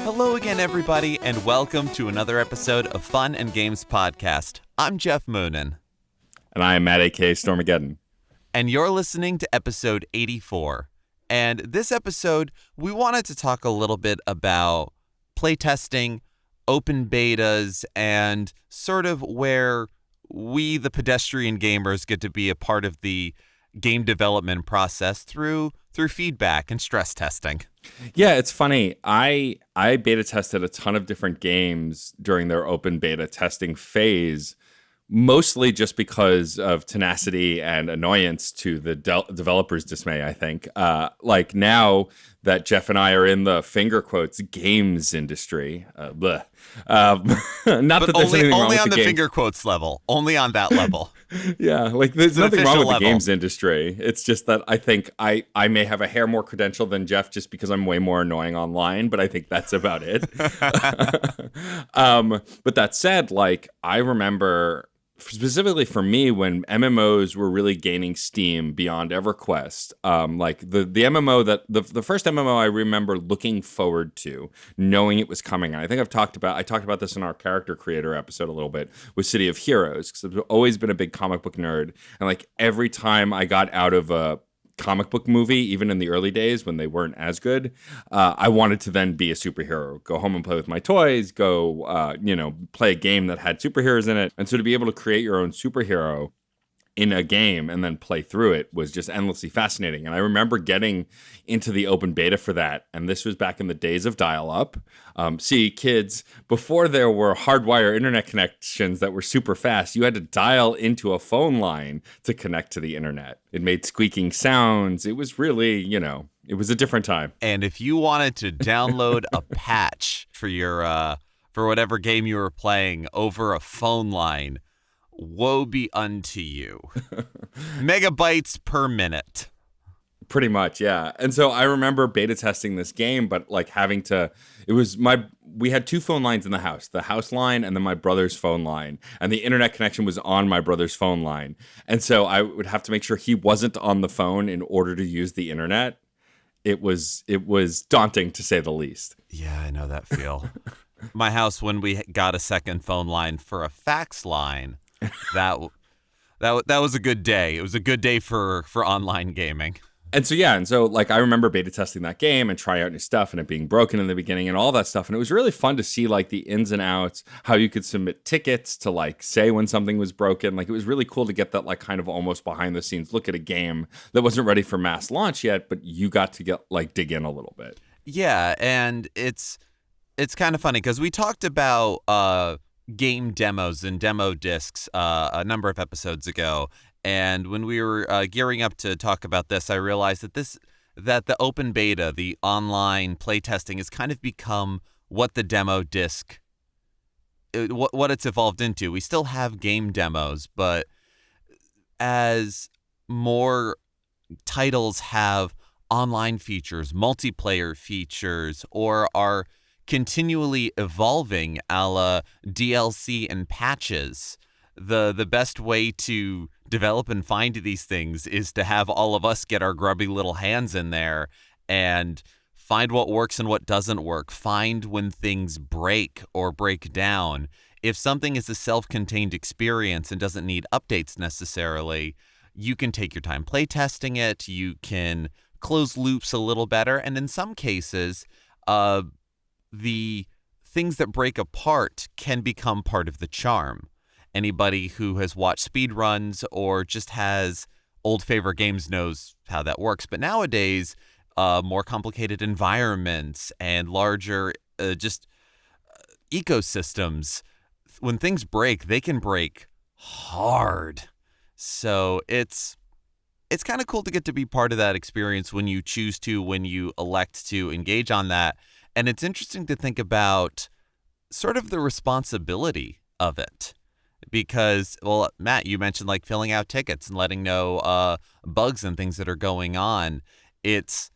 Hello again, everybody, and welcome to another episode of Fun and Games Podcast. I'm Geoff Moonen. And I am Matt, a.k.a. Stormageddon. And you're listening to episode 84. And this episode, we wanted to talk a little bit about playtesting, open betas, and sort of where we, the pedestrian gamers, get to be a part of the game development process through feedback and stress testing. Yeah, it's funny. I beta tested a ton of different games during their open beta testing phase, mostly just because of tenacity and annoyance to the developers' dismay, I think. Like now that Geoff and I are in the finger quotes games industry, not but that there's anything wrong only with on the the game. finger quotes level, only on that level. Yeah, like there's nothing wrong with level. the games industry. It's just that I think I may have a hair more credential than Geoff just because I'm way more annoying online, but I think that's about it. But that said, like I remember specifically for me when MMOs were really gaining steam beyond EverQuest, like the MMO that the first MMO I remember looking forward to, knowing it was coming. And I think I talked about this in our character creator episode a little bit, was City of Heroes, because I've always been a big comic book nerd, and like every time I got out of a comic book movie, even in the early days when they weren't as good, I wanted to then be a superhero, go home and play with my toys, go play a game that had superheroes in it. And so to be able to create your own superhero in a game and then play through it was just endlessly fascinating. And I remember getting into the open beta for that, and this was back in the days of dial-up. See, kids, before there were hardwire internet connections that were super fast, you had to dial into a phone line to connect to the internet. It made squeaking sounds. It was really, it was a different time. And if you wanted to download a patch for your for whatever game you were playing over a phone line, woe be unto you. Megabytes per minute. Pretty much, yeah. And so I remember beta testing this game, but like we had two phone lines in the house line and then my brother's phone line. And the internet connection was on my brother's phone line. And so I would have to make sure he wasn't on the phone in order to use the internet. It was daunting, to say the least. Yeah, I know that feel. My house, when we got a second phone line for a fax line, that was a good day. It was a good day for online gaming. And so like I remember beta testing that game and trying out new stuff and it being broken in the beginning and all that stuff. And it was really fun to see like the ins and outs, how you could submit tickets to like say when something was broken. Like it was really cool to get that like kind of almost behind the scenes look at a game that wasn't ready for mass launch yet, but you got to get like dig in a little bit. Yeah, and it's kind of funny because we talked about game demos and demo discs a number of episodes ago, and when we were gearing up to talk about this, I realized that the open beta, the online playtesting, has kind of become what the demo disc, what it's evolved into. We still have game demos, but as more titles have online features, multiplayer features, or are continually evolving a la DLC and patches, the best way to develop and find these things is to have all of us get our grubby little hands in there and find what works and what doesn't work, find when things break or break down. If something is a self-contained experience and doesn't need updates necessarily, you can take your time playtesting it, you can close loops a little better, and in some cases, the things that break apart can become part of the charm. Anybody who has watched speedruns or just has old favorite games knows how that works. But nowadays, more complicated environments and larger ecosystems, when things break, they can break hard. So it's kind of cool to get to be part of that experience when you choose to, when you elect to engage on that. And it's interesting to think about sort of the responsibility of it. Because, well, Matt, you mentioned like filling out tickets and letting know bugs and things that are going on. It's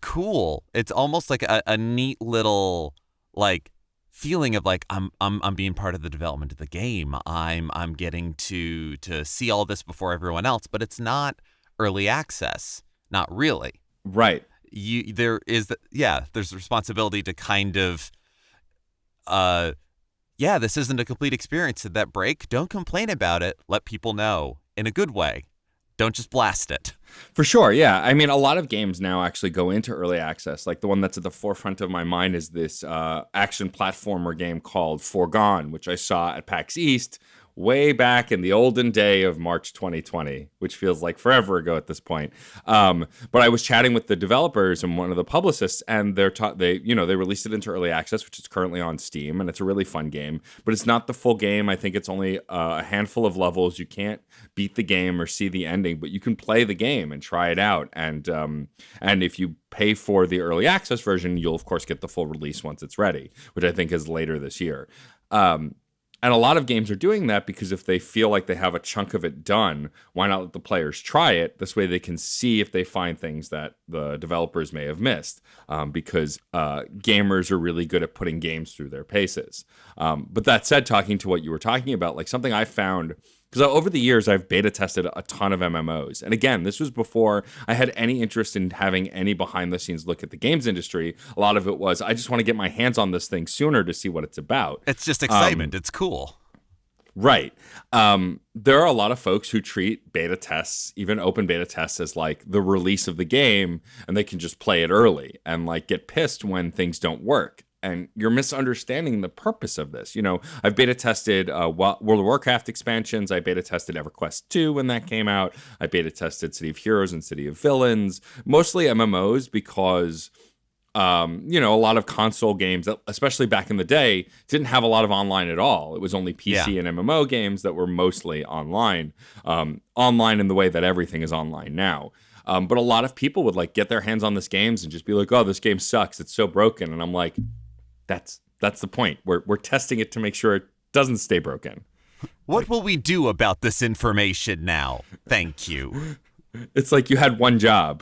cool. It's almost like a neat little like feeling of like I'm being part of the development of the game. I'm getting to see all this before everyone else, but it's not early access. Not really. Right. there's a responsibility to kind of this isn't a complete experience. At that break, don't complain about it. Let people know in a good way. Don't just blast it. For sure, yeah. I mean, a lot of games now actually go into early access. Like the one that's at the forefront of my mind is this action platformer game called Foregone, which I saw at PAX East way back in the olden day of March 2020, which feels like forever ago at this point. But I was chatting with the developers and one of the publicists, and they released it into early access, which is currently on Steam, and it's a really fun game. But it's not the full game. I think it's only a handful of levels. You can't beat the game or see the ending, but you can play the game and try it out. And if you pay for the early access version, you'll of course get the full release once it's ready, which I think is later this year. And a lot of games are doing that because if they feel like they have a chunk of it done, why not let the players try it? This way they can see if they find things that the developers may have missed, because gamers are really good at putting games through their paces. But that said, talking to what you were talking about, like something I found, because over the years I've beta tested a ton of MMOs. And again, this was before I had any interest in having any behind the scenes look at the games industry. A lot of it was, I just want to get my hands on this thing sooner to see what it's about. It's just excitement. It's cool. Right. There are a lot of folks who treat beta tests, even open beta tests, as like the release of the game, and they can just play it early and like get pissed when things don't work. And you're misunderstanding the purpose of this. You know, I've beta tested World of Warcraft expansions. I beta tested EverQuest 2 when that came out. I beta tested City of Heroes and City of Villains, mostly MMOs because, a lot of console games, especially back in the day, didn't have a lot of online at all. It was only PC and MMO games that were mostly online, online in the way that everything is online now. But a lot of people would like get their hands on this games and just be like, oh, this game sucks. It's so broken. And I'm like, that's the point. We're testing it to make sure it doesn't stay broken. What will we do about this information now? Thank you. It's like you had one job.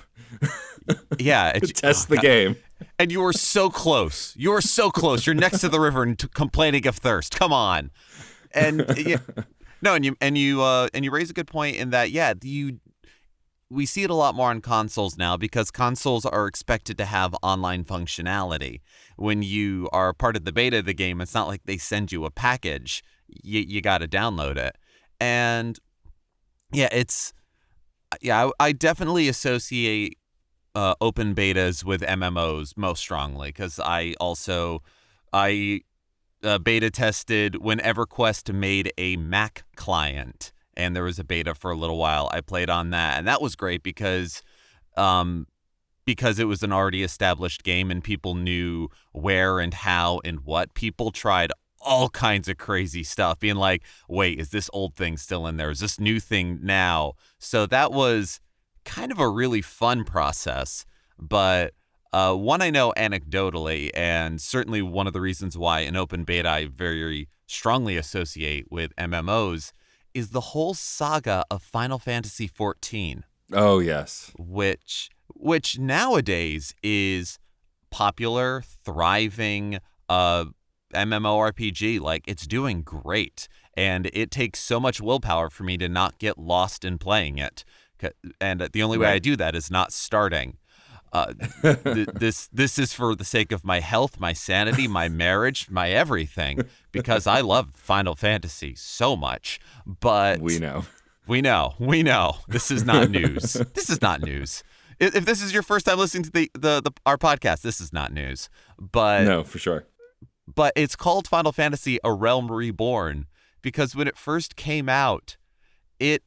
Yeah. To test the game. And you were so close. You were so close. You're next to the river and complaining of thirst. Come on. And you raise a good point in that, we see it a lot more on consoles now because consoles are expected to have online functionality. When you are part of the beta of the game, it's not like they send you a package. You got to download it. And I definitely associate open betas with MMOs most strongly because I beta tested when EverQuest made a Mac client. And there was a beta for a little while. I played on that, and that was great because it was an already established game and people knew where and how and what. People tried all kinds of crazy stuff, being like, wait, is this old thing still in there? Is this new thing now? So that was kind of a really fun process. But one I know anecdotally, and certainly one of the reasons why an open beta I very strongly associate with MMOs is the whole saga of Final Fantasy XIV. Oh, yes. Which nowadays is popular, thriving MMORPG. Like, it's doing great. And it takes so much willpower for me to not get lost in playing it. And the only way I do that is not starting. This is for the sake of my health, my sanity, my marriage, my everything, because I love Final Fantasy so much. But we know. This is not news. This is not news. If this is your first time listening to our podcast, this is not news. But no, for sure. But it's called Final Fantasy: A Realm Reborn because when it first came out, it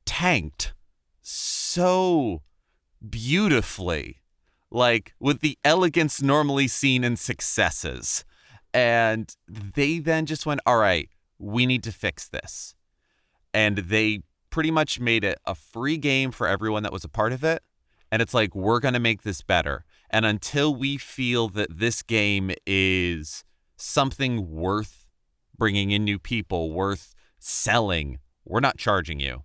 tanked so beautifully, like with the elegance normally seen in successes. And they then just went, all right, we need to fix this. And they pretty much made it a free game for everyone that was a part of it. And it's like, we're going to make this better. And until we feel that this game is something worth bringing in new people, worth selling, we're not charging you.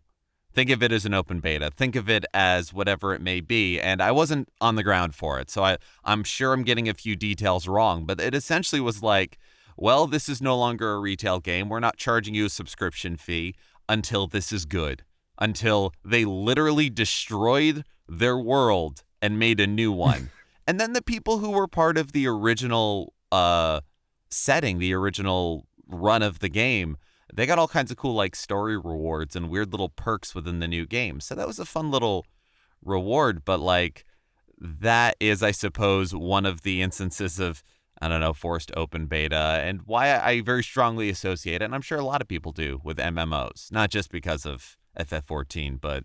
Think of it as an open beta. Think of it as whatever it may be. And I wasn't on the ground for it, so I'm sure I'm getting a few details wrong. But it essentially was like, well, this is no longer a retail game. We're not charging you a subscription fee until this is good. Until they literally destroyed their world and made a new one. And then the people who were part of the original setting, the original run of the game, they got all kinds of cool like story rewards and weird little perks within the new game. So that was a fun little reward, but like that is, I suppose, one of the instances of, I don't know, forced open beta, and why I very strongly associate it, and I'm sure a lot of people do, with MMOs, not just because of FF14, but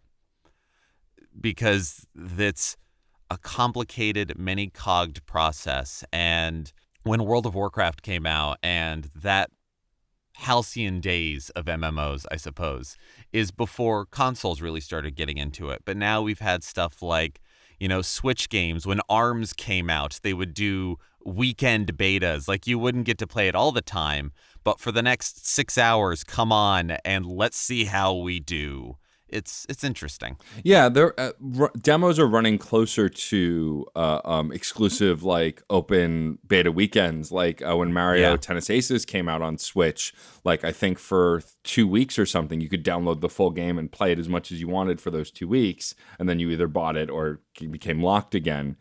because it's a complicated, many-cogged process. And when World of Warcraft came out, and that halcyon days of MMOs, I suppose, is before consoles really started getting into it. But now we've had stuff like, Switch games. When ARMS came out, they would do weekend betas. Like, you wouldn't get to play it all the time, but for the next 6 hours, come on and let's see how we do. It's interesting. Yeah, demos are running closer to exclusive like open beta weekends. Like when Mario Tennis Aces came out on Switch, like I think for 2 weeks or something, you could download the full game and play it as much as you wanted for those 2 weeks, and then you either bought it or it became locked again.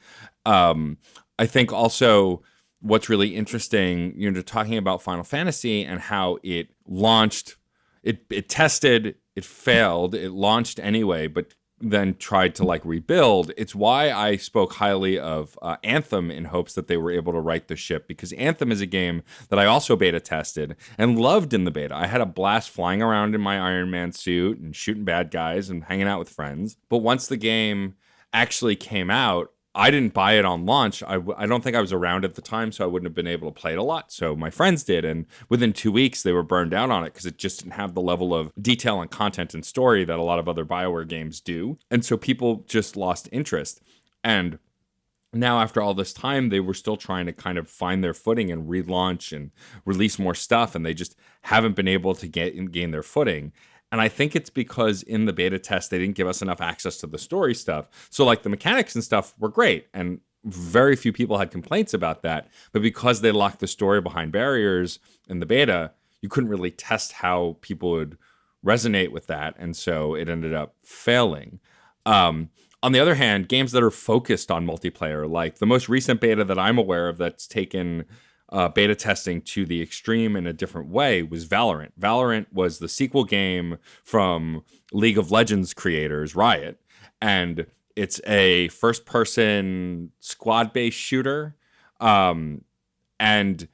I think also what's really interesting, talking about Final Fantasy and how it launched, it tested. It failed. It launched anyway, but then tried to like rebuild. It's why I spoke highly of Anthem in hopes that they were able to right the ship, because Anthem is a game that I also beta tested and loved in the beta. I had a blast flying around in my Iron Man suit and shooting bad guys and hanging out with friends. But once the game actually came out, I didn't buy it on launch. I don't think I was around at the time, so I wouldn't have been able to play it a lot. So my friends did, and within 2 weeks, they were burned out on it because it just didn't have the level of detail and content and story that a lot of other BioWare games do. And so people just lost interest. And now, after all this time, they were still trying to kind of find their footing and relaunch and release more stuff, and they just haven't been able to gain their footing. And I think it's because in the beta test, they didn't give us enough access to the story stuff. So like the mechanics and stuff were great. And very few people had complaints about that. But because they locked the story behind barriers in the beta, you couldn't really test how people would resonate with that. And so it ended up failing. On the other hand, games that are focused on multiplayer, like the most recent beta that I'm aware of that's taken beta testing to the extreme in a different way was Valorant. Valorant was the sequel game from League of Legends creators Riot, and it's a first-person squad-based shooter, and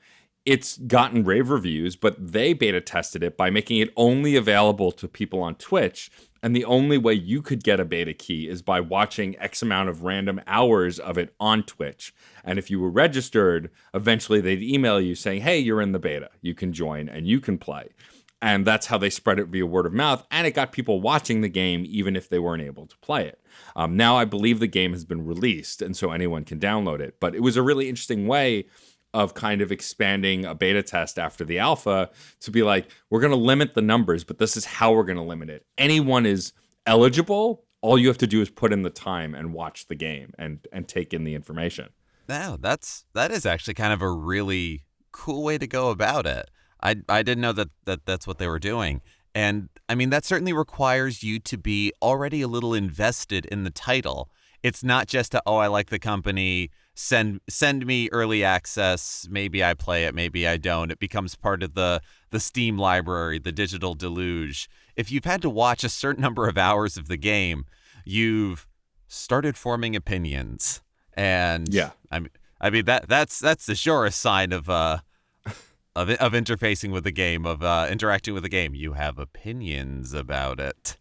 it's gotten rave reviews, but they beta tested it by making it only available to people on Twitch. And the only way you could get a beta key is by watching X amount of random hours of it on Twitch. And if you were registered, eventually they'd email you saying, hey, you're in the beta. You can join and you can play. And that's how they spread it via word of mouth. And it got people watching the game even if they weren't able to play it. Now I believe the game has been released, and so anyone can download it. But it was a really interesting way of kind of expanding a beta test after the alpha to be like, we're going to limit the numbers, but this is how we're going to limit it. Anyone is eligible. All you have to do is put in the time and watch the game and take in the information. Wow, that is actually kind of a really cool way to go about it. I didn't know that's what they were doing. And I mean, that certainly requires you to be already a little invested in the title. It's not just I like the company, send me early access, maybe I play it, maybe I don't. It becomes part of the Steam library, the digital deluge. If you've had to watch a certain number of hours of the game, you've started forming opinions. And yeah, I mean that's the surest sign of interfacing with the game, of interacting with the game. You have opinions about it.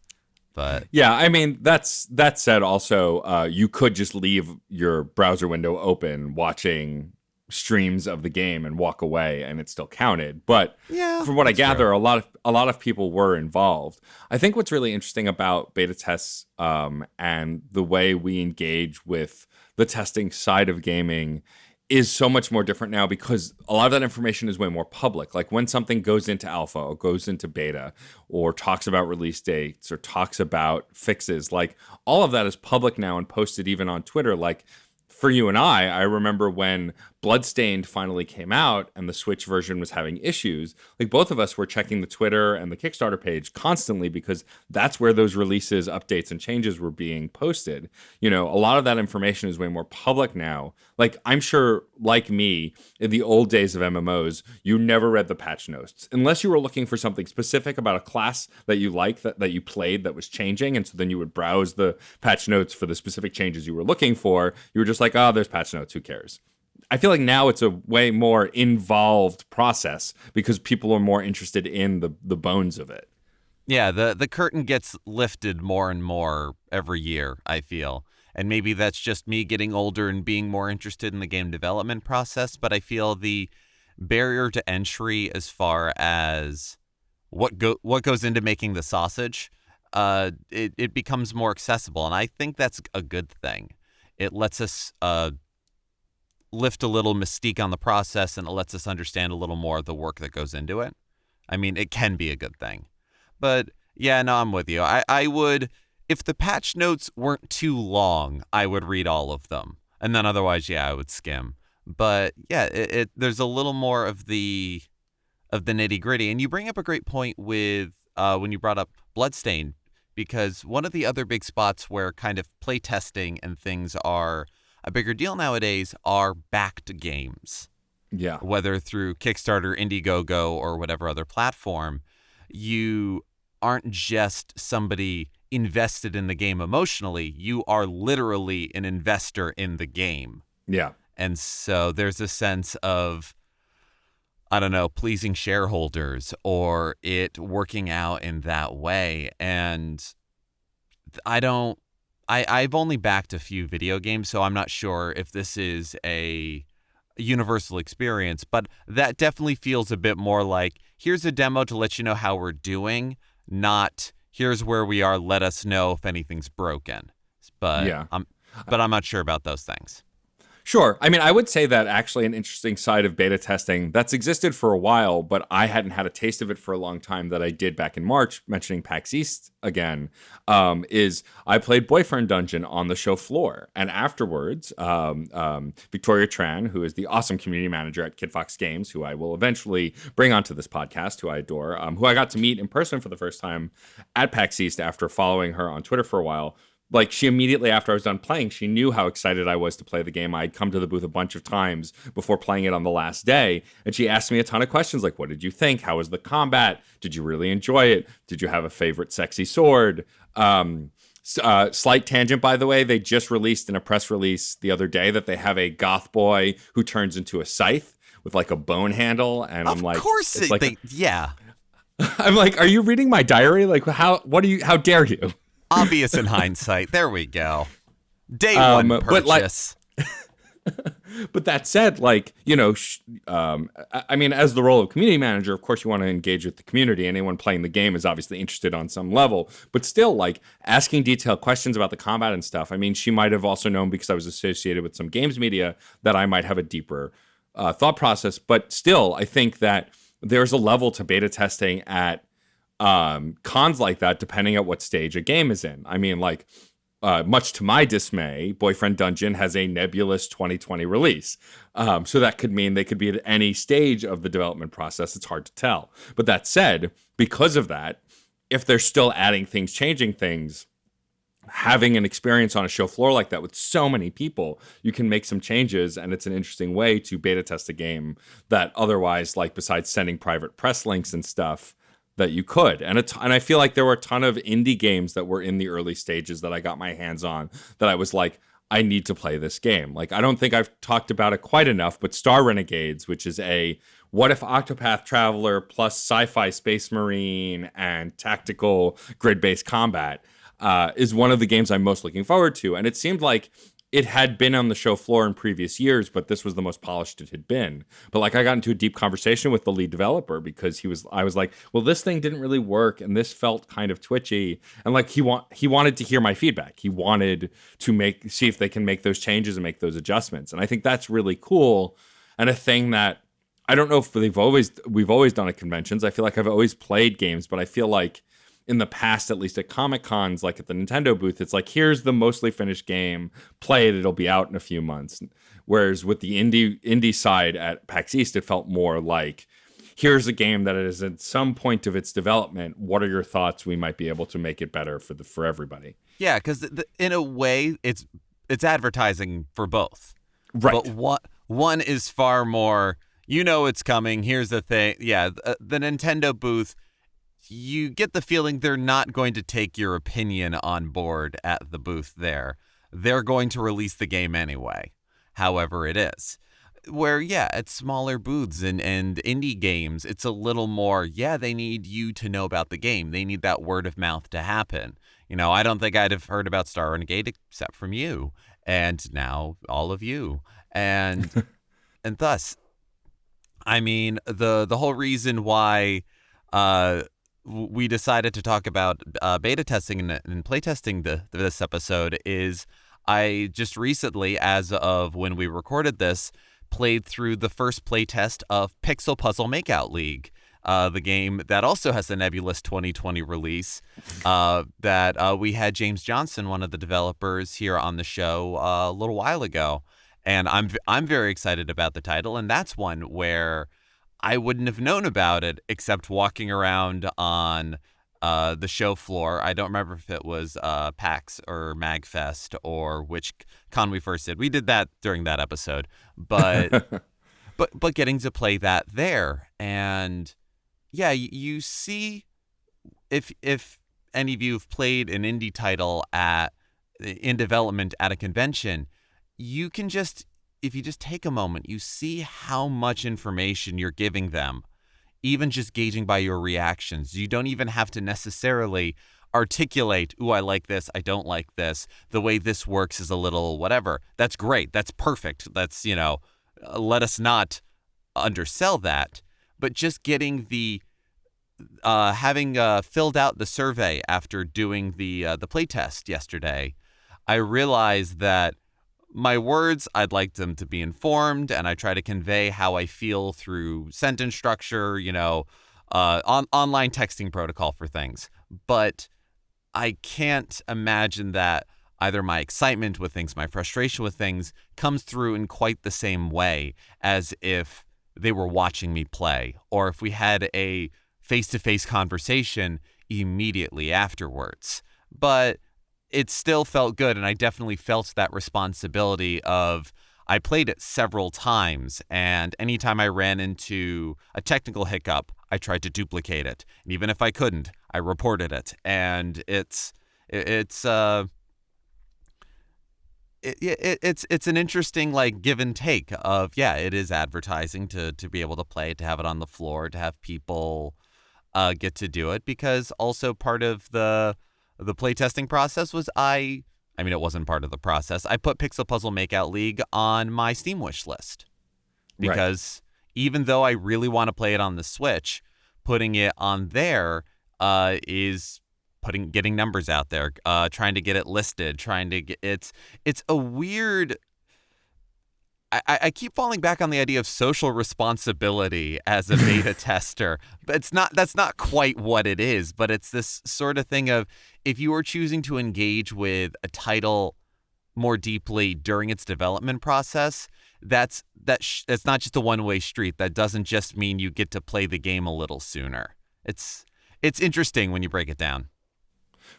But yeah, I mean, that said, also, you could just leave your browser window open watching streams of the game and walk away and it still counted. But yeah, from what I gather, true. a lot of people were involved. I think what's really interesting about beta tests and the way we engage with the testing side of gaming is so much more different now, because a lot of that information is way more public. Like when something goes into alpha or goes into beta or talks about release dates or talks about fixes, like all of that is public now and posted even on Twitter. Like for you and I remember when Bloodstained finally came out and the Switch version was having issues, like both of us were checking the Twitter and the Kickstarter page constantly because that's where those releases, updates, and changes were being posted. You know, a lot of that information is way more public now. Like, I'm sure, like me, in the old days of MMOs, you never read the patch notes unless you were looking for something specific about a class that you liked, that you played, that was changing. And so then you would browse the patch notes for the specific changes you were looking for. You were just like, oh, there's patch notes. Who cares? I feel like now it's a way more involved process because people are more interested in the bones of it. Yeah, the curtain gets lifted more and more every year, I feel. And maybe that's just me getting older and being more interested in the game development process, but I feel the barrier to entry as far as what goes into making the sausage, it becomes more accessible, and I think that's a good thing. It lets us lift a little mystique on the process, and it lets us understand a little more of the work that goes into it. I mean, it can be a good thing. But yeah, no, I'm with you. I would, if the patch notes weren't too long, I would read all of them. And then otherwise, yeah, I would skim. But yeah, there's a little more of the nitty gritty. And you bring up a great point with when you brought up Bloodstained, because one of the other big spots where kind of playtesting and things are a bigger deal nowadays are backed games. Yeah. Whether through Kickstarter, Indiegogo, or whatever other platform, you aren't just somebody invested in the game emotionally. You are literally an investor in the game. Yeah. And so there's a sense of, I don't know, pleasing shareholders or it working out in that way. And I've only backed a few video games, so I'm not sure if this is a universal experience, but that definitely feels a bit more like, here's a demo to let you know how we're doing, not here's where we are, let us know if anything's broken. But yeah. I'm not sure about those things. Sure. I mean, I would say that actually an interesting side of beta testing that's existed for a while, but I hadn't had a taste of it for a long time that I did back in March, mentioning PAX East again, is I played Boyfriend Dungeon on the show floor. And afterwards, Victoria Tran, who is the awesome community manager at Kid Fox Games, who I will eventually bring onto this podcast, who I adore, who I got to meet in person for the first time at PAX East after following her on Twitter for a while. Like, she immediately after I was done playing, she knew how excited I was to play the game. I'd come to the booth a bunch of times before playing it on the last day. And she asked me a ton of questions like, what did you think? How was the combat? Did you really enjoy it? Did you have a favorite sexy sword? Slight tangent, by the way, they just released in a press release the other day that they have a goth boy who turns into a scythe with like a bone handle. And I'm like, of course, yeah. I'm like, are you reading my diary? Like, how dare you? Obvious in hindsight. There we go. Day one purchase. But that said, like, you know, I mean, as the role of community manager, of course, you want to engage with the community. Anyone playing the game is obviously interested on some level. But still, like, asking detailed questions about the combat and stuff. I mean, she might have also known, because I was associated with some games media, that I might have a deeper thought process. But still, I think that there's a level to beta testing at cons like that, depending at what stage a game is in. I mean, like, much to my dismay, Boyfriend Dungeon has a nebulous 2020 release. So that could mean they could be at any stage of the development process. It's hard to tell. But that said, because of that, if they're still adding things, changing things, having an experience on a show floor like that with so many people, you can make some changes, and it's an interesting way to beta test a game that otherwise, like, besides sending private press links and stuff, that you could. And I feel like there were a ton of indie games that were in the early stages that I got my hands on that I was like, I need to play this game. Like, I don't think I've talked about it quite enough, but Star Renegades, which is a what if Octopath Traveler plus sci-fi Space Marine and tactical grid-based combat, is one of the games I'm most looking forward to. And it seemed like it had been on the show floor in previous years, but this was the most polished it had been. But like, I got into a deep conversation with the lead developer because I was like, well, this thing didn't really work, and this felt kind of twitchy. And like, he wanted to hear my feedback. He wanted to see if they can make those changes and make those adjustments. And I think that's really cool, and a thing that I don't know if we've always done at conventions. I feel like I've always played games, but I feel like in the past, at least at Comic Cons, like at the Nintendo booth, it's like, here's the mostly finished game, play it, it'll be out in a few months. Whereas with the indie side at PAX East, it felt more like, here's a game that is at some point of its development. What are your thoughts? We might be able to make it better for everybody. Yeah, because in a way, it's advertising for both. Right. But one is far more, it's coming. Here's the thing. Yeah, the Nintendo booth, you get the feeling they're not going to take your opinion on board at the booth there. They're going to release the game anyway, however it is. Where, yeah, at smaller booths and indie games, it's a little more, they need you to know about the game. They need that word of mouth to happen. I don't think I'd have heard about Star Renegade except from you, and now all of you. And and thus, I mean, the whole reason why we decided to talk about beta testing and playtesting this episode is I just recently, as of when we recorded this, played through the first playtest of Pixel Puzzle Makeout League, the game that also has a nebulous 2020 release that we had James Johnson, one of the developers, here on the show a little while ago. And I'm very excited about the title, and that's one where I wouldn't have known about it except walking around on the show floor. I don't remember if it was PAX or MagFest or which con we first did. We did that during that episode, but but getting to play that there, and yeah, you see if any of you have played an indie title in development at a convention, you can if you just take a moment, you see how much information you're giving them. Even just gauging by your reactions. You don't even have to necessarily articulate, ooh, I like this, I don't like this. The way this works is a little whatever. That's great. That's perfect. That's, let us not undersell that. But just getting having filled out the survey after doing the playtest yesterday, I realized that my words, I'd like them to be informed, and I try to convey how I feel through sentence structure, online texting protocol for things. But I can't imagine that either my excitement with things, my frustration with things, comes through in quite the same way as if they were watching me play, or if we had a face-to-face conversation immediately afterwards. But it still felt good, and I definitely felt that responsibility of I played it several times, and anytime I ran into a technical hiccup, I tried to duplicate it. And even if I couldn't, I reported it. And it's an interesting give and take of, it is advertising to be able to play it, to have it on the floor, to have people get to do it, because also part of the playtesting process was it wasn't part of the process. I put Pixel Puzzle Makeout League on my Steam wish list because even though I really want to play it on the Switch, putting it on there is getting numbers out there, trying to get it listed, it's a weird. I keep falling back on the idea of social responsibility as a beta tester, but that's not quite what it is. But it's this sort of thing of, if you are choosing to engage with a title more deeply during its development process, that's not just a one-way street. That doesn't just mean you get to play the game a little sooner. It's interesting when you break it down.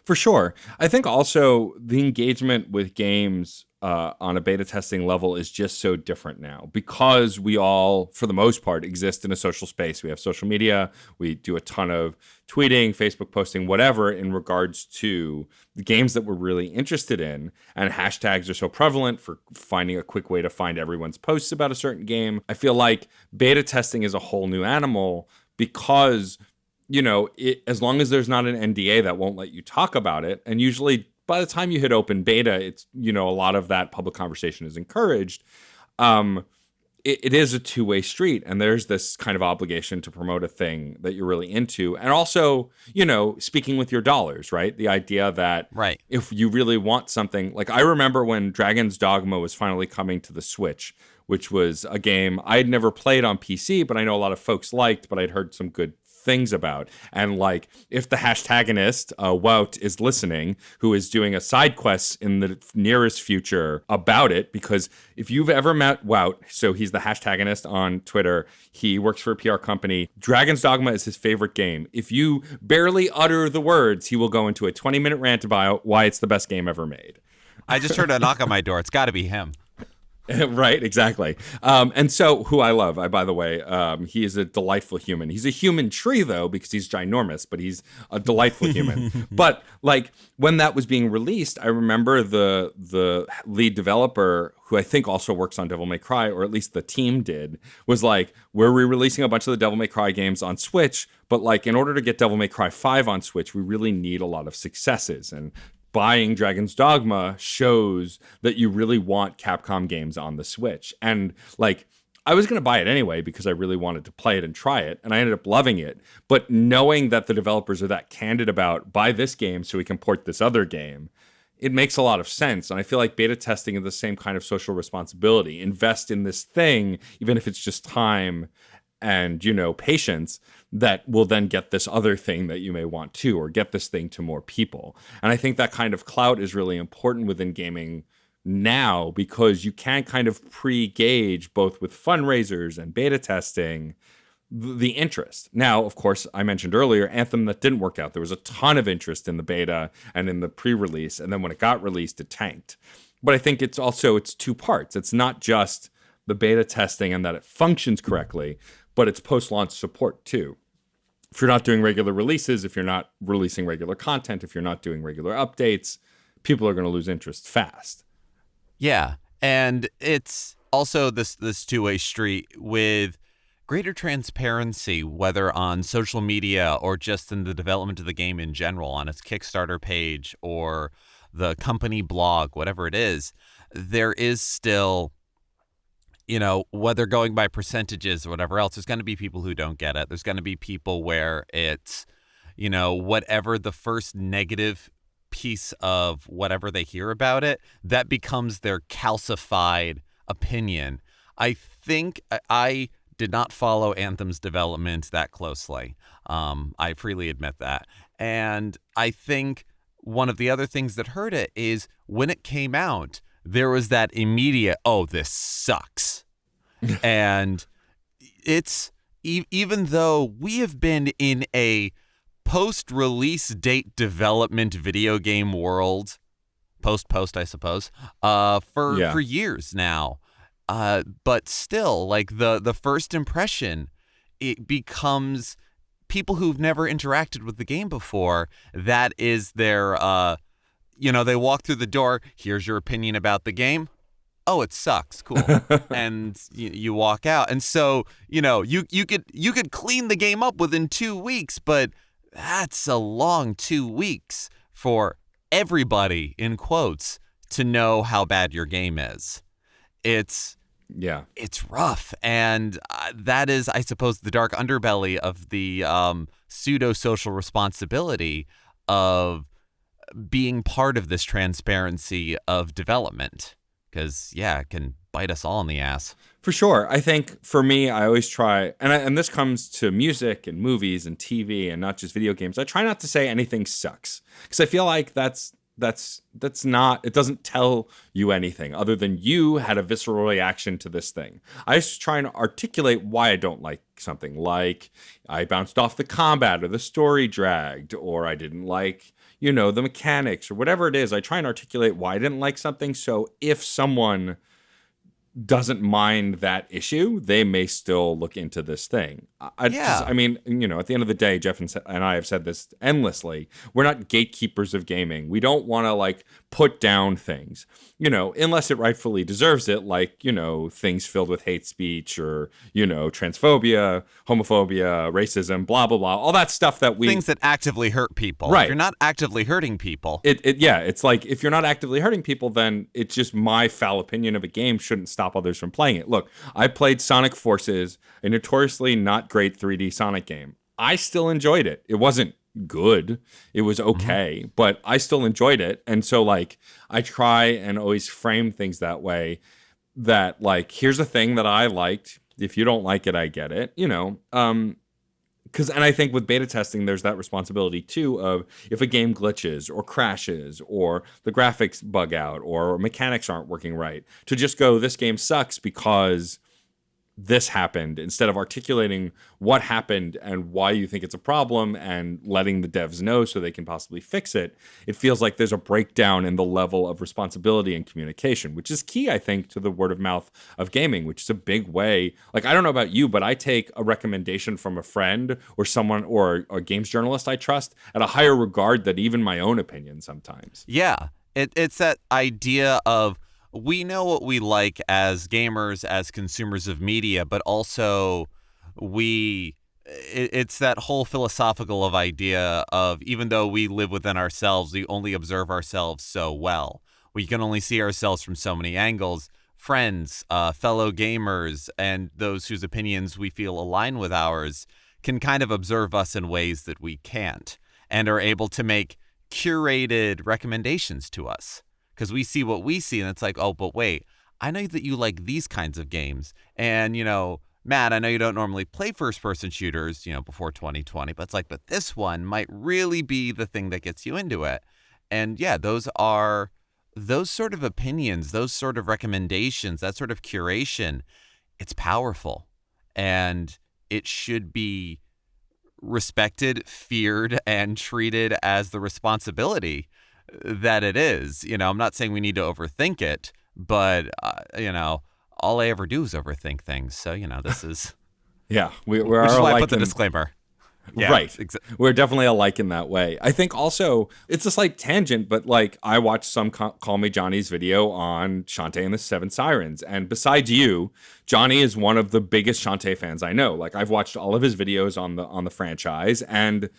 For sure. I think also the engagement with games on a beta testing level is just so different now, because we all, for the most part, exist in a social space. We have social media. We do a ton of tweeting, Facebook posting, whatever, in regards to the games that we're really interested in. And hashtags are so prevalent for finding a quick way to find everyone's posts about a certain game. I feel like beta testing is a whole new animal because, as long as there's not an NDA that won't let you talk about it, and usually by the time you hit open beta, it's, a lot of that public conversation is encouraged. It is a two-way street, and there's this kind of obligation to promote a thing that you're really into. And also, speaking with your dollars, right? The idea that if you really want something, like I remember when Dragon's Dogma was finally coming to the Switch, which was a game I'd never played on PC, but I know a lot of folks liked, but I'd heard some good things about. And like, if the hashtagonist, Wout, is listening, who is doing a side quest in the nearest future about it, because if you've ever met Wout, so he's the hashtagonist on Twitter, he works for a PR company. Dragon's Dogma is his favorite game. If you barely utter the words, he will go into a 20-minute rant about why it's the best game ever made. I just heard a knock on my door. It's got to be him. Right, exactly. And so, who I love, by the way, he is a delightful human. He's a human tree, though, because he's ginormous, but he's a delightful human. But, like, when that was being released, I remember the lead developer, who I think also works on Devil May Cry, or at least the team did, was like, we're re-releasing a bunch of the Devil May Cry games on Switch, but, like, in order to get Devil May Cry 5 on Switch, we really need a lot of successes. And buying Dragon's Dogma shows that you really want Capcom games on the Switch. And like, I was going to buy it anyway because I really wanted to play it and try it, and I ended up loving it. But knowing that the developers are that candid about buy this game so we can port this other game, it makes a lot of sense. And I feel like beta testing is the same kind of social responsibility. Invest in this thing, even if it's just time and, you know, patience, that will then get this other thing that you may want to, or get this thing to more people. And I think that kind of clout is really important within gaming now, because you can kind of pre-gauge, both with fundraisers and beta testing, the interest. Now, of course, I mentioned earlier, Anthem, that didn't work out. There was a ton of interest in the beta and in the pre-release, and then when it got released, it tanked. But I think it's two parts. It's not just the beta testing and that it functions correctly, but it's post-launch support too. If you're not doing regular releases, if you're not releasing regular content, if you're not doing regular updates, people are going to lose interest fast. Yeah, and it's also this two-way street with greater transparency, whether on social media or just in the development of the game in general, on its Kickstarter page or the company blog, whatever it is. There is still, you know, whether going by percentages or whatever else, there's going to be people who don't get it. There's going to be people where it's, you know, whatever the first negative piece of whatever they hear about it, that becomes their calcified opinion. I think I did not follow Anthem's development that closely. I freely admit that. And I think one of the other things that hurt it is when it came out, there was that immediate, oh, this sucks. And it's, even though we have been in a post-release date development video game world, post, I suppose, for years now. But still, like the first impression, it becomes people who've never interacted with the game before. That is their, they walk through the door. Here's your opinion about the game. Oh, it sucks. Cool. And you walk out. And so, you could clean the game up within 2 weeks, but that's a long 2 weeks for everybody, in quotes, to know how bad your game is. It's rough. And that is, I suppose, the dark underbelly of the pseudo-social responsibility of being part of this transparency of development. Because, it can bite us all in the ass. For sure. I think for me, I always try, and this comes to music and movies and TV and not just video games. I try not to say anything sucks, because I feel like that's not, it doesn't tell you anything other than you had a visceral reaction to this thing. I just try and articulate why I don't like something, like I bounced off the combat, or the story dragged, or I didn't like, the mechanics, or whatever it is. I try and articulate why I didn't like something, so if someone doesn't mind that issue, they may still look into this thing. At the end of the day, Geoff and I have said this endlessly. We're not gatekeepers of gaming. We don't want to put down things, unless it rightfully deserves it, things filled with hate speech or, transphobia, homophobia, racism, blah, blah, blah, all that stuff that things that actively hurt people. Right. If you're not actively hurting people. It's like, if you're not actively hurting people, then it's just my foul opinion of a game shouldn't stop others from playing it. Look, I played Sonic Forces, a notoriously not great 3D Sonic game. I still enjoyed it. It wasn't good. It was okay, but I still enjoyed it. And so I try and always frame things that way, that here's a thing that I liked. If you don't like it, I get it. And I think with beta testing, there's that responsibility too of if a game glitches or crashes or the graphics bug out or mechanics aren't working right, to just go, this game sucks because this happened, instead of articulating what happened and why you think it's a problem and letting the devs know so they can possibly fix it. It feels like there's a breakdown in the level of responsibility and communication, which is key, I think, to the word of mouth of gaming, which is a big way. Like, I don't know about you, but I take a recommendation from a friend or someone or a games journalist I trust at a higher regard than even my own opinion sometimes. Yeah, it's that idea of, we know what we like as gamers, as consumers of media, but also it's that whole philosophical of idea of, even though we live within ourselves, we only observe ourselves so well. We can only see ourselves from so many angles. Friends, fellow gamers, and those whose opinions we feel align with ours can kind of observe us in ways that we can't, and are able to make curated recommendations to us. Because we see what we see, and it's like, oh, but wait, I know that you like these kinds of games. And, Matt, I know you don't normally play first-person shooters, before 2020, but it's like, but this one might really be the thing that gets you into it. And yeah, those sort of opinions, those sort of recommendations, that sort of curation, it's powerful. And it should be respected, feared, and treated as the responsibility that it is. I'm not saying we need to overthink it, but all I ever do is overthink things. So this is yeah, which is why I put the disclaimer. Yeah, right. We're definitely alike in that way. I think also it's a slight tangent, but like I watched some Call Me Johnny's video on Shantae and the Seven Sirens. And besides you, Johnny is one of the biggest Shantae fans I know. Like I've watched all of his videos on the franchise, and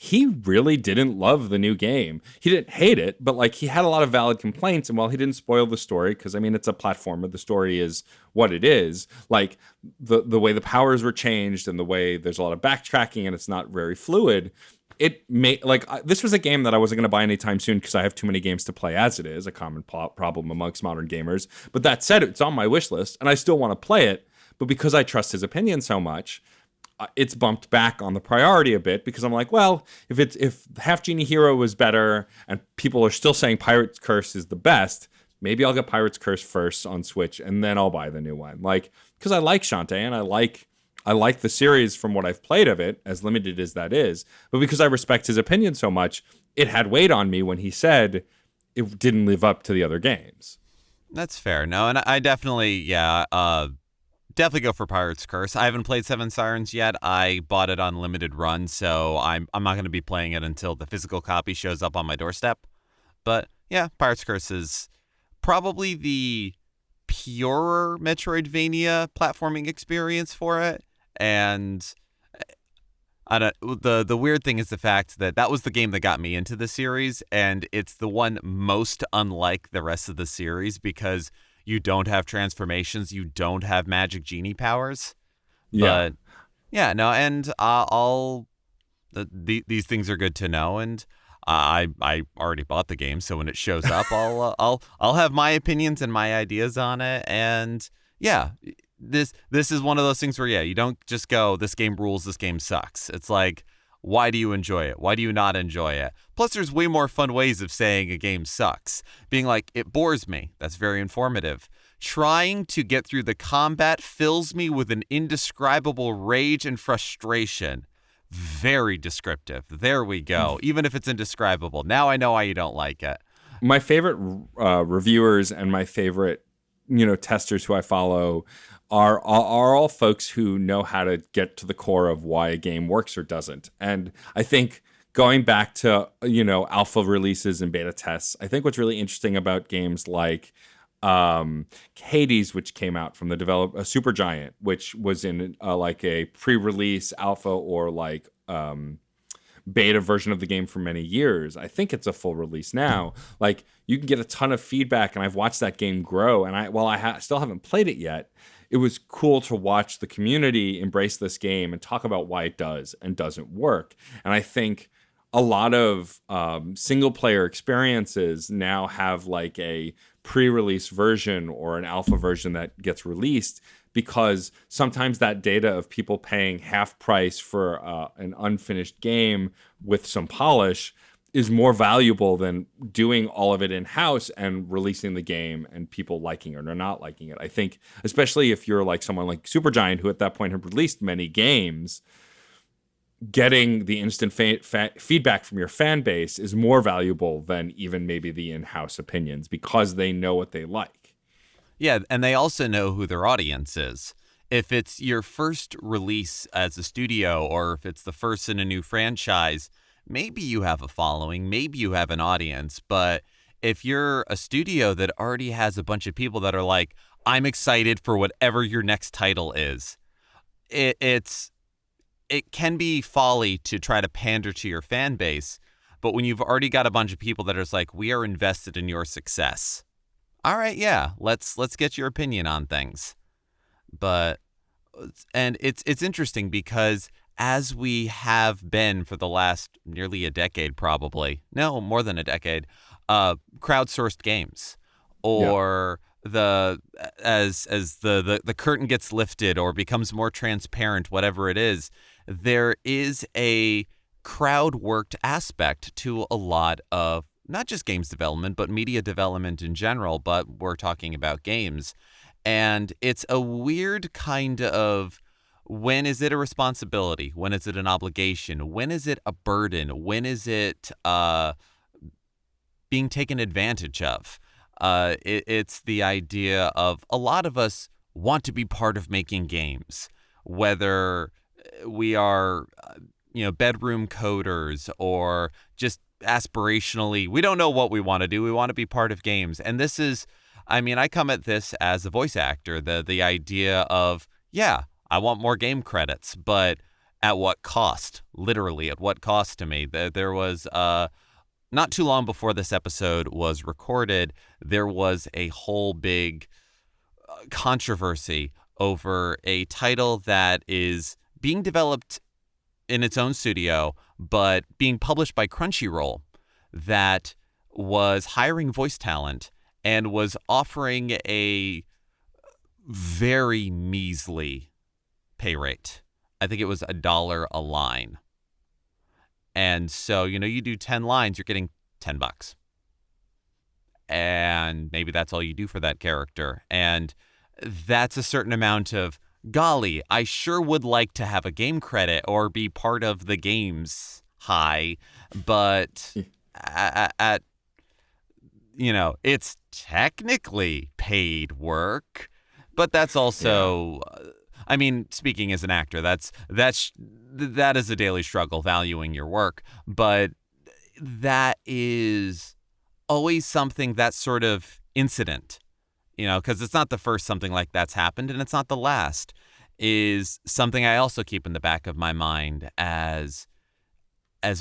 he really didn't love the new game. He didn't hate it, but like he had a lot of valid complaints. And while he didn't spoil the story, because I mean it's a platformer, the story is what it is. Like the way the powers were changed and the way there's a lot of backtracking and it's not very fluid. It may this was a game that I wasn't going to buy anytime soon because I have too many games to play as it is, a common problem amongst modern gamers. But that said, it's on my wish list and I still want to play it. But because I trust his opinion so much, it's bumped back on the priority a bit, because I'm like, well, if Half Genie Hero was better and people are still saying Pirate's Curse is the best, maybe I'll get Pirate's Curse first on Switch and then I'll buy the new one. Like, because I like Shantae and I like the series from what I've played of it, as limited as that is. But because I respect his opinion so much, it had weight on me when he said it didn't live up to the other games. That's fair. No, and I definitely, definitely go for Pirate's Curse. I haven't played Seven Sirens yet. I bought it on limited run, so I'm not going to be playing it until the physical copy shows up on my doorstep. But yeah, Pirate's Curse is probably the purer Metroidvania platforming experience for it. And the weird thing is the fact that was the game that got me into the series, and it's the one most unlike the rest of the series because you don't have transformations, you don't have magic genie powers. Yeah. But yeah, no, and these things are good to know, and I already bought the game, so when it shows up, I'll have my opinions and my ideas on it, and yeah, this is one of those things where you don't just go, this game rules, this game sucks. It's like, why do you enjoy it? Why do you not enjoy it? Plus, there's way more fun ways of saying a game sucks. Being like, it bores me. That's very informative. Trying to get through the combat fills me with an indescribable rage and frustration. Very descriptive. There we go. Even if it's indescribable. Now I know why you don't like it. My favorite reviewers and my favorite, testers who I follow are all folks who know how to get to the core of why a game works or doesn't. And I think going back to, alpha releases and beta tests, I think what's really interesting about games like Hades, which came out from the developer Supergiant, which was in like a pre-release alpha or like beta version of the game for many years. I think it's a full release now. Like, you can get a ton of feedback, and I've watched that game grow. And I still haven't played it yet, it was cool to watch the community embrace this game and talk about why it does and doesn't work. And I think a lot of single player experiences now have like a pre-release version or an alpha version that gets released because sometimes that data of people paying half price for an unfinished game with some polish is more valuable than doing all of it in-house and releasing the game and people liking it or not liking it. I think, especially if you're like someone like Supergiant, who at that point had released many games, getting the instant feedback from your fan base is more valuable than even maybe the in-house opinions, because they know what they like. Yeah, and they also know who their audience is. If it's your first release as a studio, or if it's the first in a new franchise, maybe you have a following, maybe you have an audience. But if you're a studio that already has a bunch of people that are like, I'm excited for whatever your next title is, it can be folly to try to pander to your fan base. But when you've already got a bunch of people that are just like, we are invested in your success, all right, yeah, let's get your opinion on things. But, and it's interesting because as we have been for the last nearly a decade, probably, no, more than a decade, crowdsourced games, or as the curtain gets lifted or becomes more transparent, whatever it is, there is a crowd worked aspect to a lot of not just games development, but media development in general. But we're talking about games. And it's a weird kind of, when is it a responsibility? When is it an obligation? When is it a burden? When is it being taken advantage of? It's the idea of a lot of us want to be part of making games, whether we are, bedroom coders or just aspirationally, we don't know what we want to do. We want to be part of games. And this is, I come at this as a voice actor, the idea of, yeah, I want more game credits, but at what cost? Literally, at what cost to me? There was, not too long before this episode was recorded, there was a whole big controversy over a title that is being developed in its own studio, but being published by Crunchyroll, that was hiring voice talent and was offering a very measly pay rate. I think it was $1 a line. And so, you do 10 lines, you're getting $10. And maybe that's all you do for that character. And that's a certain amount of, golly, I sure would like to have a game credit or be part of the game's high, but at it's technically paid work, but that's also, speaking as an actor, that is a daily struggle, valuing your work, but that is always something, that sort of incident, because it's not the first something like that's happened, and it's not the last, is something I also keep in the back of my mind as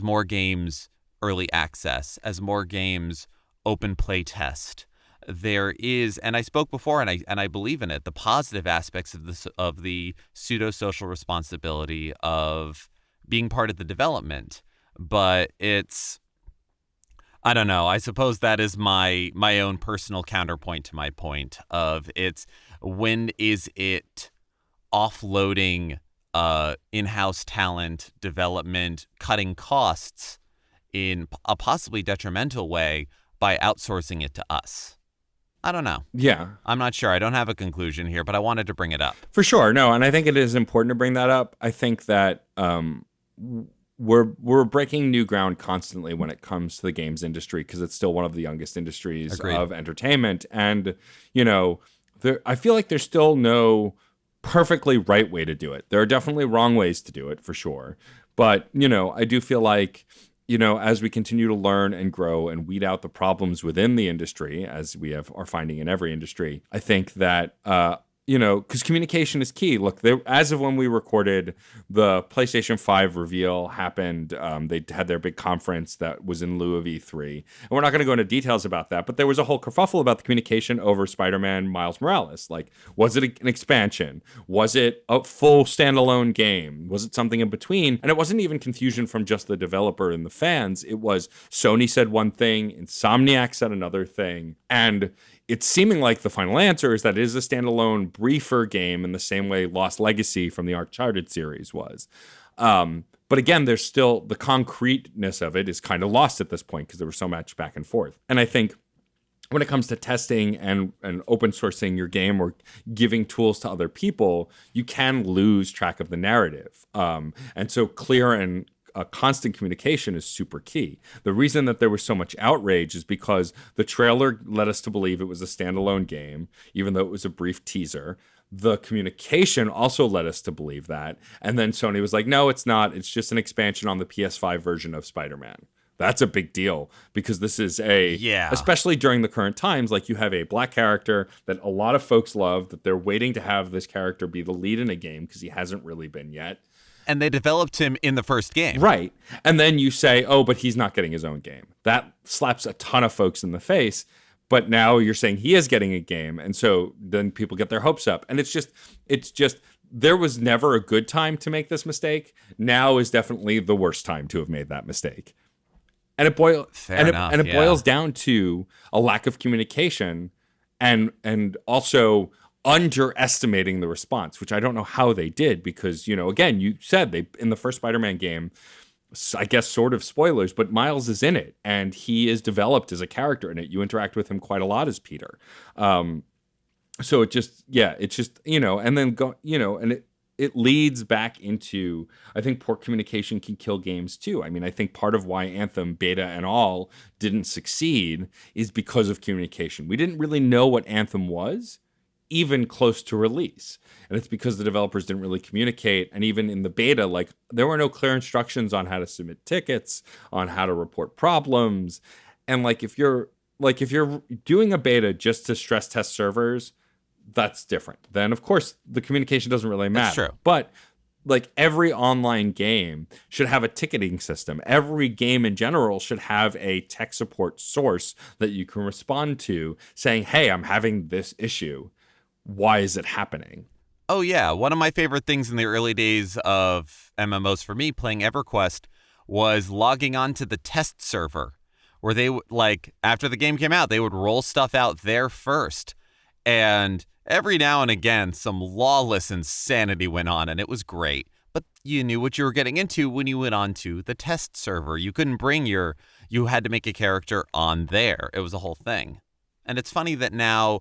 more games early access, as more games open play test. There is, and I spoke before, and I believe in it, the positive aspects of the pseudo social responsibility of being part of the development. But it's, I don't know. I suppose that is my own personal counterpoint to my point of, it's, when is it offloading in-house talent development, cutting costs in a possibly detrimental way by outsourcing it to us? I don't know. Yeah. I'm not sure. I don't have a conclusion here, but I wanted to bring it up. For sure. No, and I think it is important to bring that up. I think that we're breaking new ground constantly when it comes to the games industry, because it's still one of the youngest industries Agreed. of entertainment. And, I feel like there's still no perfectly right way to do it. There are definitely wrong ways to do it, for sure. But, I do feel like, as we continue to learn and grow and weed out the problems within the industry, as we are finding in every industry, I think that, because communication is key. Look, as of when we recorded, the PlayStation 5 reveal happened. They had their big conference that was in lieu of E3. And we're not going to go into details about that, but there was a whole kerfuffle about the communication over Spider-Man Miles Morales. Like, was it an expansion? Was it a full standalone game? Was it something in between? And it wasn't even confusion from just the developer and the fans. It was Sony said one thing, Insomniac said another thing. And it's seeming like the final answer is that it is a standalone, briefer game in the same way Lost Legacy from the Uncharted series was. But again, there's still the concreteness of it is kind of lost at this point because there was so much back and forth. And I think when it comes to testing and open sourcing your game or giving tools to other people, you can lose track of the narrative. And so clear and constant communication is super key. The reason that there was so much outrage is because the trailer led us to believe it was a standalone game, even though it was a brief teaser. The communication also led us to believe that. And then Sony was like, no, it's not. It's just an expansion on the PS5 version of Spider-Man. That's a big deal because this is especially during the current times, like you have a black character that a lot of folks love, that they're waiting to have this character be the lead in a game because he hasn't really been yet. And they developed him in the first game. Right. And then you say, oh, but he's not getting his own game. That slaps a ton of folks in the face. But now you're saying he is getting a game. And so then people get their hopes up. And it's just, there was never a good time to make this mistake. Now is definitely the worst time to have made that mistake. And it boils down to a lack of communication and also underestimating the response, which I don't know how they did because, again, you said they in the first Spider-Man game, I guess sort of spoilers, but Miles is in it and he is developed as a character in it. You interact with him quite a lot as Peter. So it's just, and then and it leads back into, I think poor communication can kill games too. I mean, I think part of why Anthem beta and all didn't succeed is because of communication. We didn't really know what Anthem was, even close to release. And it's because the developers didn't really communicate. And even in the beta, like there were no clear instructions on how to submit tickets, on how to report problems. And if you're doing a beta just to stress test servers, that's different. Then of course the communication doesn't really matter. That's true. But every online game should have a ticketing system. Every game in general should have a tech support source that you can respond to saying, hey, I'm having this issue. Why is it happening? Oh, yeah. One of my favorite things in the early days of MMOs for me playing EverQuest was logging on to the test server where they after the game came out, they would roll stuff out there first. And every now and again, some lawless insanity went on, and it was great. But you knew what you were getting into when you went on to the test server. You couldn't bring you had to make a character on there. It was a whole thing. And it's funny that now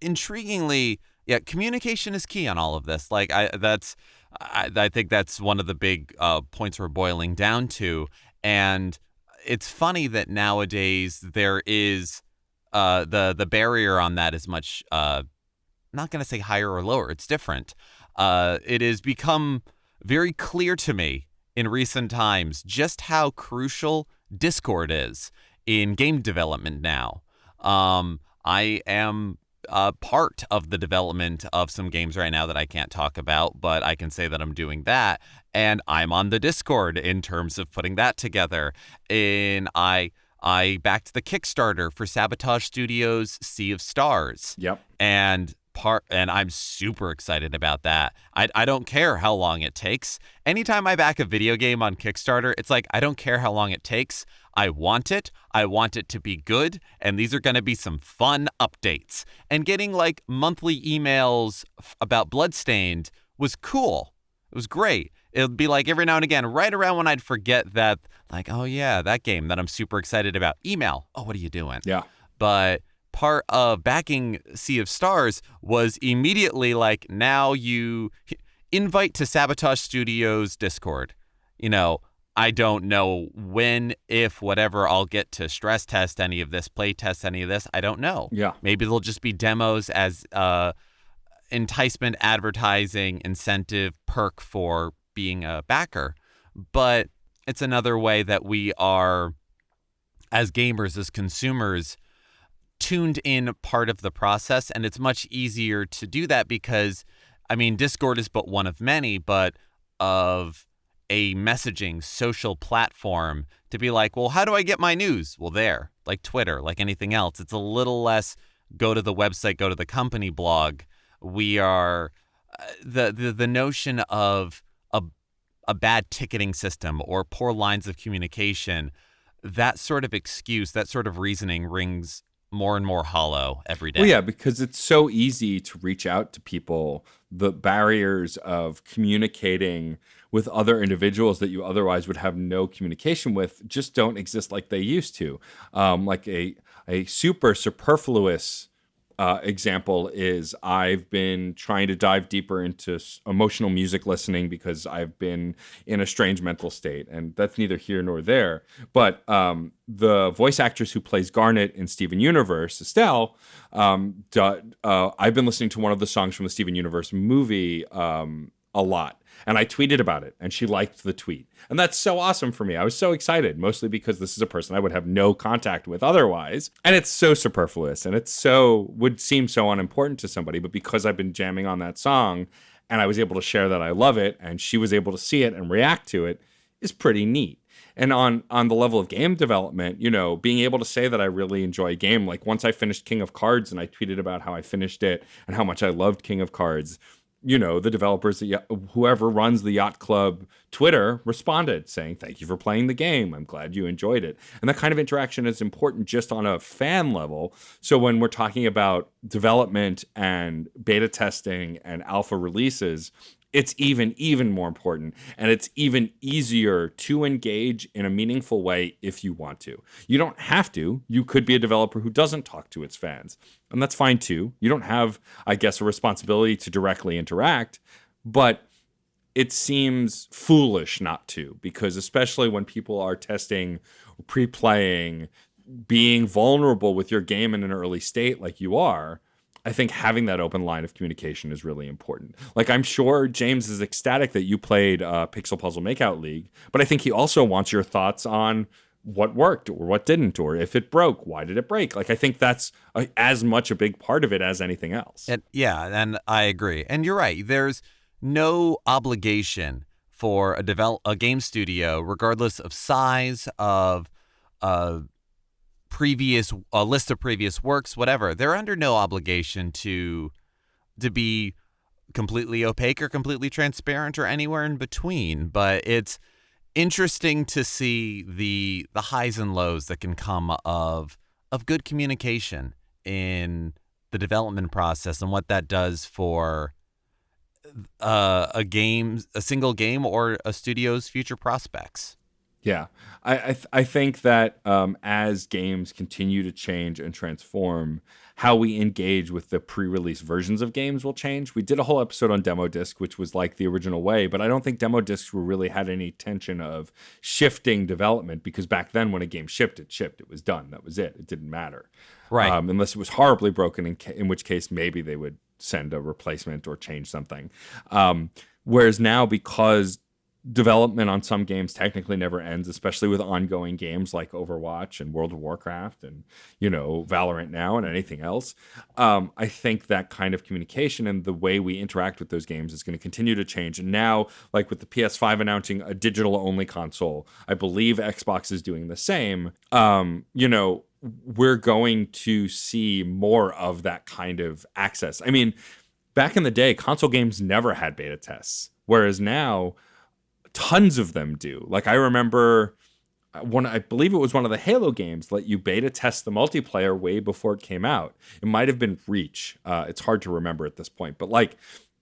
intriguingly, communication is key on all of this. I think that's one of the big points we're boiling down to. And it's funny that nowadays there is the barrier on that is much not going to say higher or lower. It's different. It has become very clear to me in recent times just how crucial Discord is in game development now. I am part of the development of some games right now that I can't talk about, but I can say that I'm doing that. And I'm on the Discord in terms of putting that together. And I backed the Kickstarter for Sabotage Studios' Sea of Stars. Yep. And I'm super excited about that. I don't care how long it takes. Anytime I back a video game on Kickstarter, it's I don't care how long it takes. I want it. I want it to be good. And these are going to be some fun updates. And getting monthly emails about Bloodstained was cool. It was great. It would be every now and again, right around when I'd forget that, oh yeah, that game that I'm super excited about. Email. Oh, what are you doing? Yeah. But part of backing Sea of Stars was immediately now you invite to Sabotage Studios Discord. I don't know when, if, whatever, I'll get to stress test any of this, play test any of this. I don't know. Yeah. Maybe they'll just be demos as enticement, advertising, incentive, perk for being a backer. But it's another way that we are, as gamers, as consumers, tuned in part of the process. And it's much easier to do that because, Discord is but one of many, but of a messaging social platform to be well, how do I get my news? Well, there, like Twitter, like anything else. It's a little less go to the website, go to the company blog. We are the notion of a bad ticketing system or poor lines of communication. That sort of excuse, that sort of reasoning rings more and more hollow every Well, day. yeah, because it's so easy to reach out to people. The barriers of communicating with other individuals that you otherwise would have no communication with just don't exist like they used to. Like a super superfluous example is I've been trying to dive deeper into emotional music listening because I've been in a strange mental state, and that's neither here nor there. But the voice actress who plays Garnet in Steven Universe, Estelle, I've been listening to one of the songs from the Steven Universe movie a lot. And I tweeted about it, and she liked the tweet. And that's so awesome for me. I was so excited, mostly because this is a person I would have no contact with otherwise. And it's so superfluous, and would seem so unimportant to somebody. But because I've been jamming on that song, and I was able to share that I love it, and she was able to see it and react to it, is pretty neat. And on the level of game development, being able to say that I really enjoy a game, like once I finished King of Cards and I tweeted about how I finished it and how much I loved King of Cards, the developers, whoever runs the Yacht Club Twitter responded saying, "Thank you for playing the game. I'm glad you enjoyed it." And that kind of interaction is important just on a fan level. So when we're talking about development and beta testing and alpha releases, it's even more important, and it's even easier to engage in a meaningful way if you want to. You don't have to. You could be a developer who doesn't talk to its fans, and that's fine too. You don't have, I guess, a responsibility to directly interact, but it seems foolish not to, because especially when people are testing, pre-playing, being vulnerable with your game in an early state like you are, I think having that open line of communication is really important. Like, I'm sure James is ecstatic that you played Pixel Puzzle Makeout League, but I think he also wants your thoughts on what worked or what didn't, or if it broke, why did it break? Like, I think that's as much a big part of it as anything else. And I agree. And you're right. There's no obligation for a game studio, regardless of size, of a list of previous works, whatever. They're under no obligation to be completely opaque or completely transparent or anywhere in between. But it's interesting to see the highs and lows that can come of good communication in the development process and what that does for a single game, or a studio's future prospects. Yeah, I think that as games continue to change and transform, how we engage with the pre-release versions of games will change. We did a whole episode on demo disc, which was like the original way, but I don't think demo discs really had any intention of shifting development, because back then when a game shipped. It was done. That was it. It didn't matter, Right. Unless it was horribly broken, in which case maybe they would send a replacement or change something. Whereas now, because development on some games technically never ends, especially with ongoing games like Overwatch and World of Warcraft and, Valorant now and anything else. I think that kind of communication and the way we interact with those games is going to continue to change. And now, like with the PS5 announcing a digital-only console, I believe Xbox is doing the same. We're going to see more of that kind of access. I mean, back in the day, console games never had beta tests, whereas now tons of them do. Like, I remember I believe it was one of the Halo games let you beta test the multiplayer way before it came out. It might have been Reach. It's hard to remember at this point, but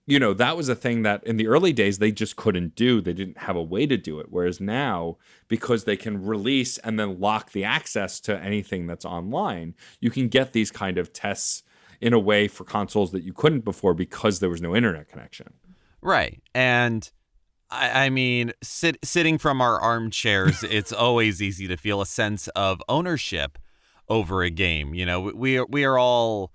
that was a thing that in the early days they just couldn't do. They didn't have a way to do it. Whereas now, because they can release and then lock the access to anything that's online, you can get these kind of tests in a way for consoles that you couldn't before, because there was no internet connection. Right. And I mean, sitting from our armchairs, it's always easy to feel a sense of ownership over a game. We are all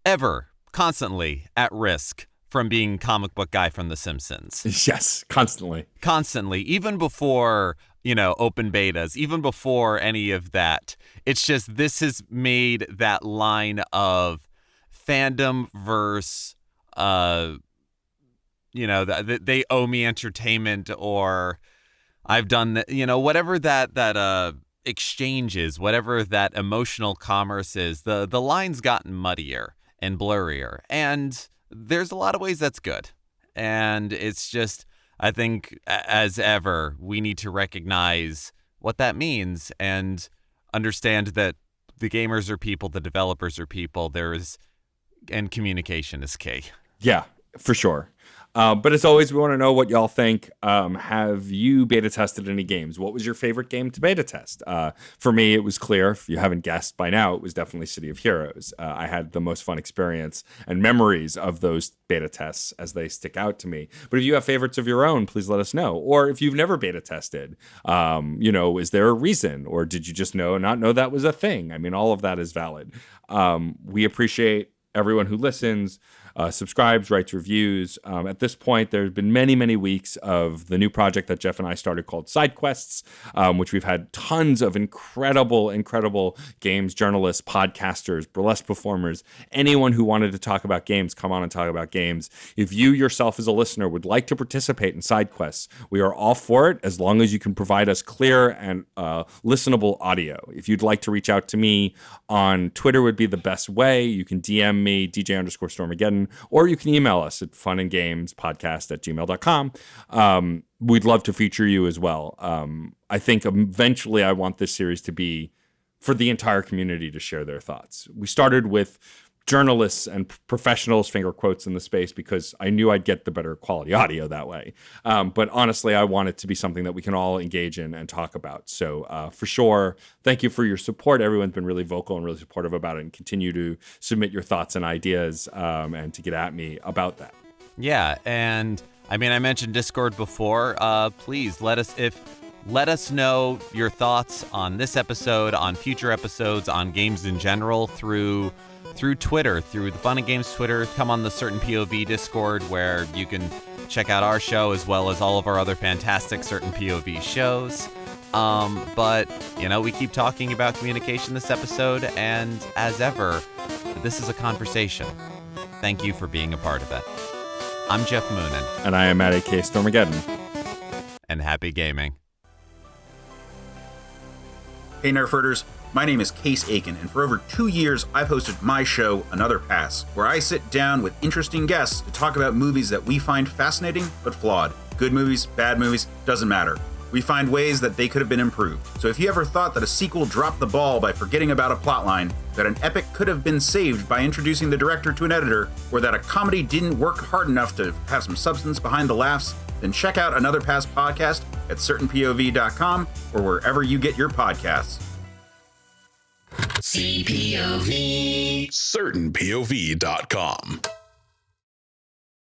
ever constantly at risk from being comic book guy from The Simpsons. Yes, constantly, even before, open betas, even before any of that. It's just, this has made that line of fandom versus, they owe me entertainment, or I've done that, whatever that exchange is, whatever that emotional commerce is, the line's gotten muddier and blurrier. And there's a lot of ways that's good. And it's just, I think, as ever, we need to recognize what that means and understand that the gamers are people, the developers are people. And communication is key. Yeah, for sure. But as always, we want to know what y'all think. Have you beta tested any games? What was your favorite game to beta test? For me, it was clear. If you haven't guessed by now, it was definitely City of Heroes. I had the most fun experience and memories of those beta tests as they stick out to me. But if you have favorites of your own, please let us know. Or if you've never beta tested, is there a reason? Or did you just not know that was a thing? I mean, all of that is valid. We appreciate everyone who listens, subscribes, writes reviews. At this point, there's been many, many weeks of the new project that Geoff and I started called Side Quests, which we've had tons of incredible games journalists, podcasters, burlesque performers, anyone who wanted to talk about games, come on and talk about games. If you yourself as a listener would like to participate in Side Quests, we are all for it as long as you can provide us clear and listenable audio. If you'd like to reach out to me on Twitter would be the best way. You can DM me, DJ_Stormageddon, or you can email us at funandgamespodcast@gmail.com. We'd love to feature you as well. I think eventually I want this series to be for the entire community to share their thoughts. We started with journalists and professionals, finger quotes, in the space because I knew I'd get the better quality audio that way. But honestly, I want it to be something that we can all engage in and talk about. So for sure, thank you for your support. Everyone's been really vocal and really supportive about it, and continue to submit your thoughts and ideas and to get at me about that. Yeah, and I mean, I mentioned Discord before. Please let us know your thoughts on this episode, on future episodes, on games in general through Twitter, through the Fun and Games Twitter. Come on the Certain POV Discord, where you can check out our show as well as all of our other fantastic Certain POV shows. But we keep talking about communication this episode, and as ever, this is a conversation. Thank you for being a part of it. I'm Geoff Moonen. And I am Matt A.K. Stormageddon. And happy gaming. Hey Nerferders, my name is Case Aiken, and for over 2 years I've hosted my show, Another Pass, where I sit down with interesting guests to talk about movies that we find fascinating but flawed. Good movies, bad movies, doesn't matter. We find ways that they could have been improved. So if you ever thought that a sequel dropped the ball by forgetting about a plotline, that an epic could have been saved by introducing the director to an editor, or that a comedy didn't work hard enough to have some substance behind the laughs, then check out Another Pass podcast at certainpov.com or wherever you get your podcasts. CPOV. CertainPOV.com.